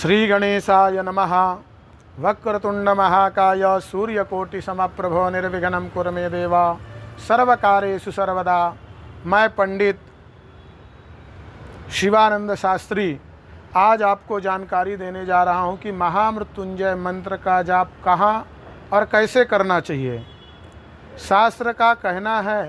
श्री गणेशाय नमः। वक्रतुंड महाकाय सूर्यकोटि समप्रभो निर्विघ्नं कुरु मे देव सर्वकार्येषु सर्वदा। मैं पंडित शिवानंद शास्त्री आज आपको जानकारी देने जा रहा हूं कि महामृत्युंजय मंत्र का जाप कहाँ और कैसे करना चाहिए। शास्त्र का कहना है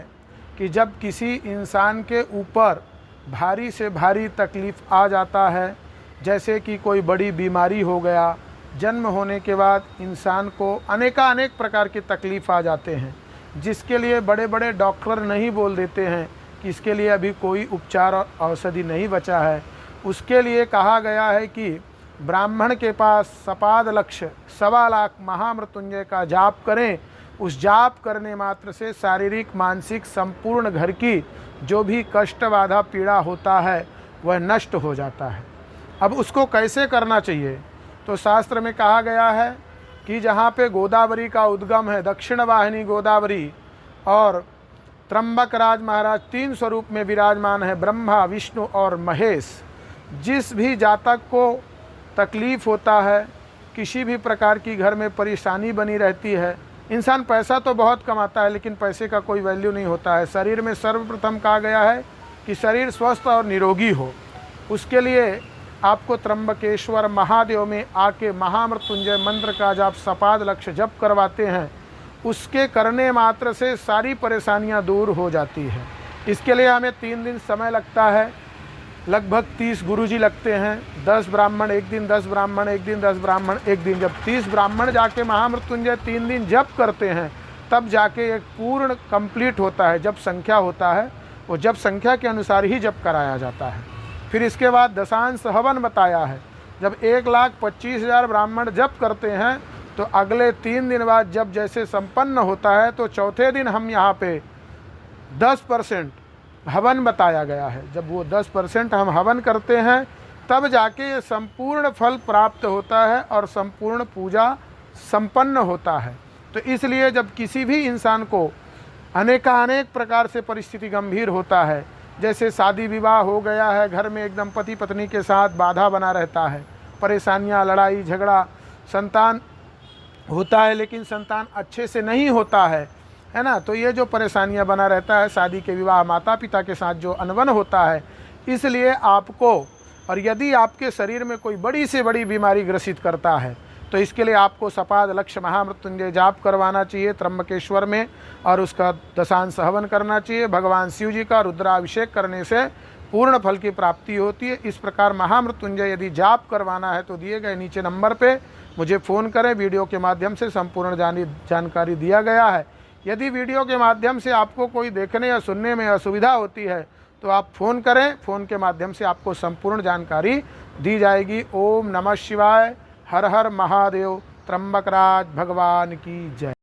कि जब किसी इंसान के ऊपर भारी से भारी तकलीफ़ आ जाता है, जैसे कि कोई बड़ी बीमारी हो गया, जन्म होने के बाद इंसान को अनेक प्रकार की तकलीफ़ आ जाते हैं, जिसके लिए बड़े बड़े डॉक्टर नहीं बोल देते हैं कि इसके लिए अभी कोई उपचार और औषधि नहीं बचा है। उसके लिए कहा गया है कि ब्राह्मण के पास सपाद लक्ष्य 1.25 लाख महामृत्युंजय का जाप करें। उस जाप करने मात्र से शारीरिक मानसिक संपूर्ण घर की जो भी कष्ट बाधा पीड़ा होता है वह नष्ट हो जाता है। अब उसको कैसे करना चाहिए, तो शास्त्र में कहा गया है कि जहाँ पे गोदावरी का उद्गम है, दक्षिण वाहिनी गोदावरी, और त्र्यंबक राज महाराज 3 स्वरूप में विराजमान है, ब्रह्मा विष्णु और महेश। जिस भी जातक को तकलीफ़ होता है, किसी भी प्रकार की घर में परेशानी बनी रहती है, इंसान पैसा तो बहुत कमाता है लेकिन पैसे का कोई वैल्यू नहीं होता है। शरीर में सर्वप्रथम कहा गया है कि शरीर स्वस्थ और निरोगी हो। उसके लिए आपको त्र्यंबकेश्वर महादेव में आके महामृत्युंजय मंत्र का जब सपाद लक्ष्य जप करवाते हैं, उसके करने मात्र से सारी परेशानियां दूर हो जाती हैं। इसके लिए हमें 3 दिन समय लगता है, लगभग 30 गुरुजी लगते हैं, 10 ब्राह्मण एक दिन, 10 ब्राह्मण एक दिन, 10 ब्राह्मण एक दिन। जब 30 ब्राह्मण जाके महामृत्युंजय 3 दिन जप करते हैं, तब जाके एक पूर्ण कंप्लीट होता है। जब संख्या होता है वो जब संख्या के अनुसार ही जप कराया जाता है। फिर इसके बाद दशांश हवन बताया है। जब 1,25,000 ब्राह्मण जप करते हैं तो अगले 3 दिन बाद जब जैसे संपन्न होता है, तो चौथे दिन हम यहाँ पे 10% हवन बताया गया है। जब वो 10% हम हवन करते हैं, तब जाके ये संपूर्ण फल प्राप्त होता है और संपूर्ण पूजा संपन्न होता है। तो इसलिए जब किसी भी इंसान को अनेक प्रकार से परिस्थिति गंभीर होता है, जैसे शादी विवाह हो गया है, घर में एकदम पति पत्नी के साथ बाधा बना रहता है, परेशानियां, लड़ाई झगड़ा, संतान होता है लेकिन संतान अच्छे से नहीं होता है ना, तो ये जो परेशानियां बना रहता है, शादी के विवाह, माता पिता के साथ जो अनबन होता है, इसलिए आपको, और यदि आपके शरीर में कोई बड़ी से बड़ी बीमारी ग्रसित करता है, तो इसके लिए आपको सपाद लक्ष्य महामृत्युंजय जाप करवाना चाहिए त्र्यंबकेश्वर में, और उसका दशांश हवन करना चाहिए। भगवान शिव जी का रुद्राभिषेक करने से पूर्ण फल की प्राप्ति होती है। इस प्रकार महामृत्युंजय यदि जाप करवाना है तो दिए गए नीचे नंबर पे मुझे फ़ोन करें। वीडियो के माध्यम से संपूर्ण जानकारी दिया गया है। यदि वीडियो के माध्यम से आपको कोई देखने या सुनने में असुविधा होती है तो आप फ़ोन करें, फ़ोन के माध्यम से आपको संपूर्ण जानकारी दी जाएगी। ओम नमः शिवाय, हर हर महादेव, त्र्यंबकराज भगवान की जय।